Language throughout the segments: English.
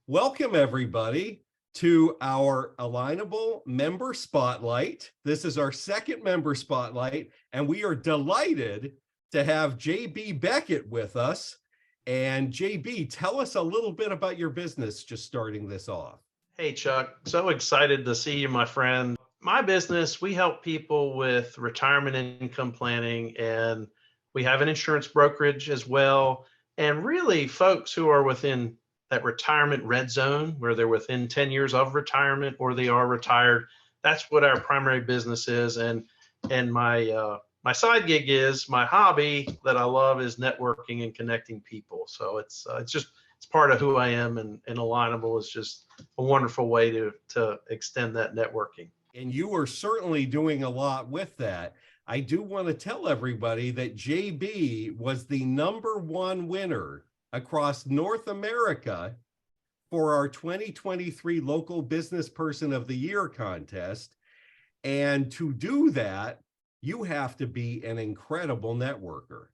Welcome, everybody, to our Alignable Member Spotlight. This is our second Member Spotlight, and we are delighted to have JB Beckett with us. And JB, tell us a little bit about your business, just starting this off. Hey, Chuck. So excited to see you, my friend. My business, we help people with retirement income planning, and we have an insurance brokerage as well. And really, folks who are within that retirement red zone, where they're within 10 years of retirement or they are retired, that's what our primary business is. And my side gig is my hobby that I love is networking and connecting people. So it's part of who I am, and Alignable is just a wonderful way to extend that networking. And you are certainly doing a lot with that. I do want to tell everybody that JB was the #1 winner across North America for our 2023 Local Business Person of the Year contest. And to do that, you have to be an incredible networker.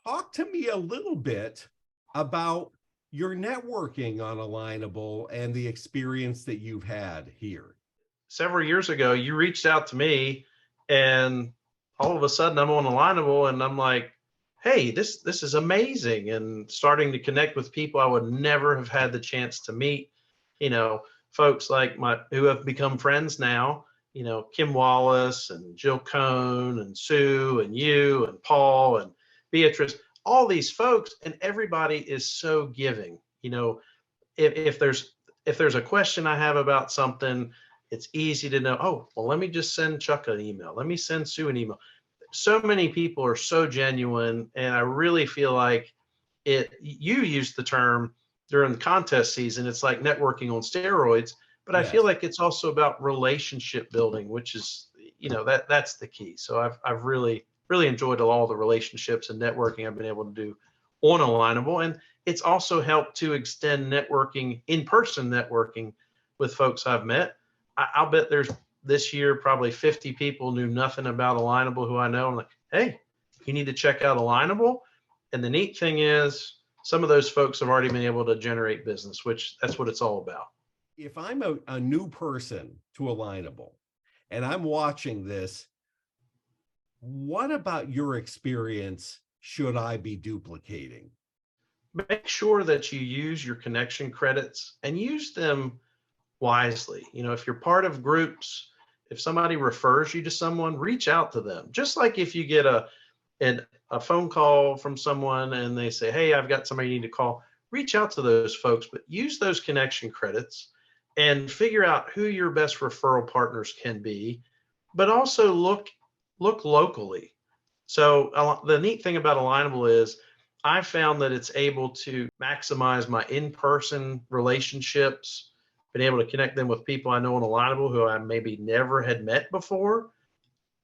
Talk to me a little bit about your networking on Alignable and the experience that you've had here. Several years ago, you reached out to me, and all of a sudden I'm on Alignable, and I'm like, hey, this is amazing, and starting to connect with people I would never have had the chance to meet. Folks like my who have become friends now. Kim Wallace and Jill Cohn and Sue and you and Paul and Beatrice, all these folks, and everybody is so giving. If there's a question I have about something, it's easy to know, oh, well, let me just send Chuck an email. Let me send Sue an email. So many people are so genuine, and I really feel like you used the term during the contest season, it's like networking on steroids, but I feel Yes. like it's also about relationship building, which is, that's the key. So I've really, really enjoyed all the relationships and networking I've been able to do on Alignable. And it's also helped to extend networking, in-person networking with folks I've met. I'll bet there's this year probably 50 people knew nothing about Alignable who I know. I'm like, hey, you need to check out Alignable. And the neat thing is, some of those folks have already been able to generate business, which that's what it's all about. If I'm a new person to Alignable and I'm watching this, what about your experience should I be duplicating? Make sure that you use your connection credits and use them wisely. If you're part of groups, if somebody refers you to someone, reach out to them. Just like if you get a phone call from someone and they say, hey, I've got somebody you need to call, reach out to those folks, but use those connection credits and figure out who your best referral partners can be, but also look locally. So the neat thing about Alignable is I found that it's able to maximize my in-person relationships, been able to connect them with people I know on Alignable who I maybe never had met before,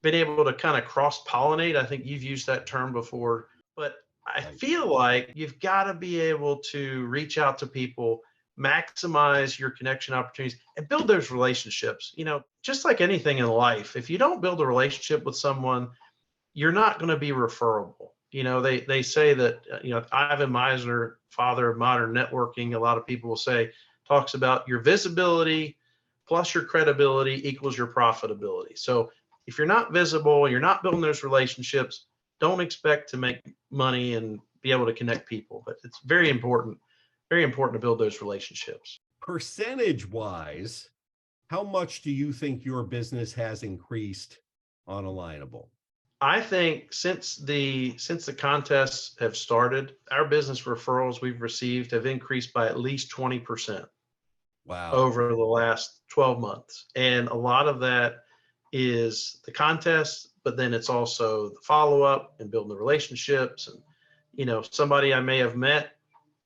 been able to kind of cross-pollinate. I think you've used that term before, but I feel like you've got to be able to reach out to people, maximize your connection opportunities, and build those relationships. Just like anything in life, if you don't build a relationship with someone, you're not going to be referable. They say that, Ivan Misner, father of modern networking, a lot of people will say, talks about your visibility plus your credibility equals your profitability. So if you're not visible and you're not building those relationships, don't expect to make money and be able to connect people. But it's very important to build those relationships. Percentage wise, how much do you think your business has increased on Alignable? I think since the contests have started, our business referrals we've received have increased by at least 20% Wow. over the last 12 months. And a lot of that is the contest, but then it's also the follow-up and building the relationships. And, somebody I may have met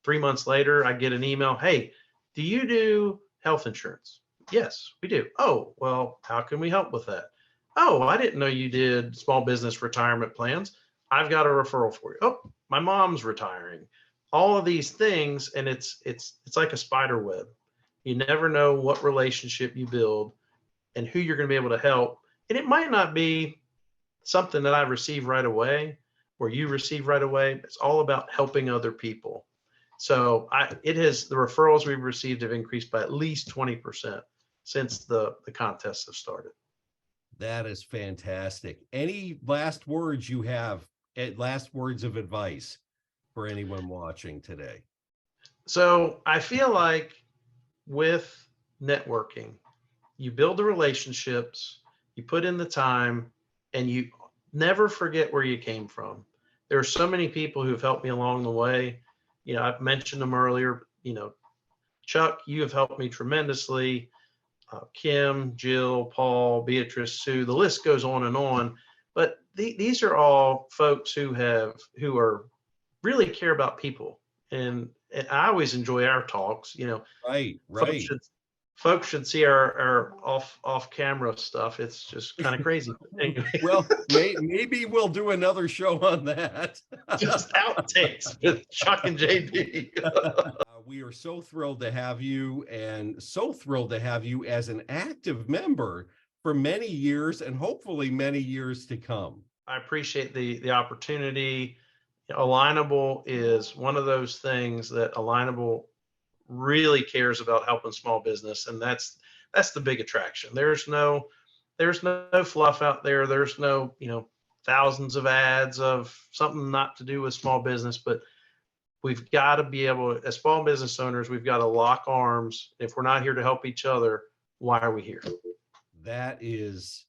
3 months later, I get an email, hey, do you do health insurance? Yes, we do. Oh, well, how can we help with that? Oh, I didn't know you did small business retirement plans. I've got a referral for you. Oh, my mom's retiring. All of these things, and it's like a spider web. You never know what relationship you build and who you're going to be able to help. And it might not be something that I receive right away or you receive right away. It's all about helping other people. So the referrals we've received have increased by at least 20% since the contests have started. That is fantastic. Any last words you have, last words of advice for anyone watching today? So I feel like with networking, you build the relationships, you put in the time, and you never forget where you came from. There are so many people who've helped me along the way. I've mentioned them earlier. Chuck, you have helped me tremendously. Kim, Jill, Paul, Beatrice, Sue, the list goes on and on. But these are all folks who are really care about people. And I always enjoy our talks. Right, Folks right. should see our off camera stuff. It's just kind of crazy. Anyway, Well, maybe we'll do another show on that. just outtakes with Chuck and JB. We are so thrilled to have you, and so thrilled to have you as an active member for many years and hopefully many years to come. I appreciate the opportunity. Alignable is one of those things that Alignable really cares about helping small business, and that's the big attraction. There's no fluff out there. There's no thousands of ads of something not to do with small business, but we've got to be able, as small business owners, we've got to lock arms. If we're not here to help each other, why are we here? That is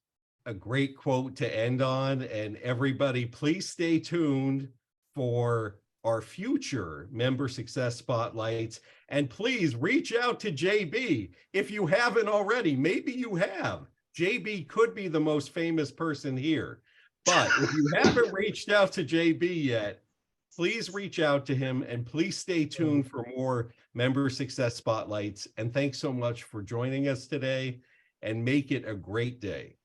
a great quote to end on. And everybody, please stay tuned for our future member success spotlights. And please reach out to JB if you haven't already. Maybe you have. JB could be the most famous person here. But if you haven't reached out to JB yet, please reach out to him, and please stay tuned for more member success spotlights. And thanks so much for joining us today, and make it a great day.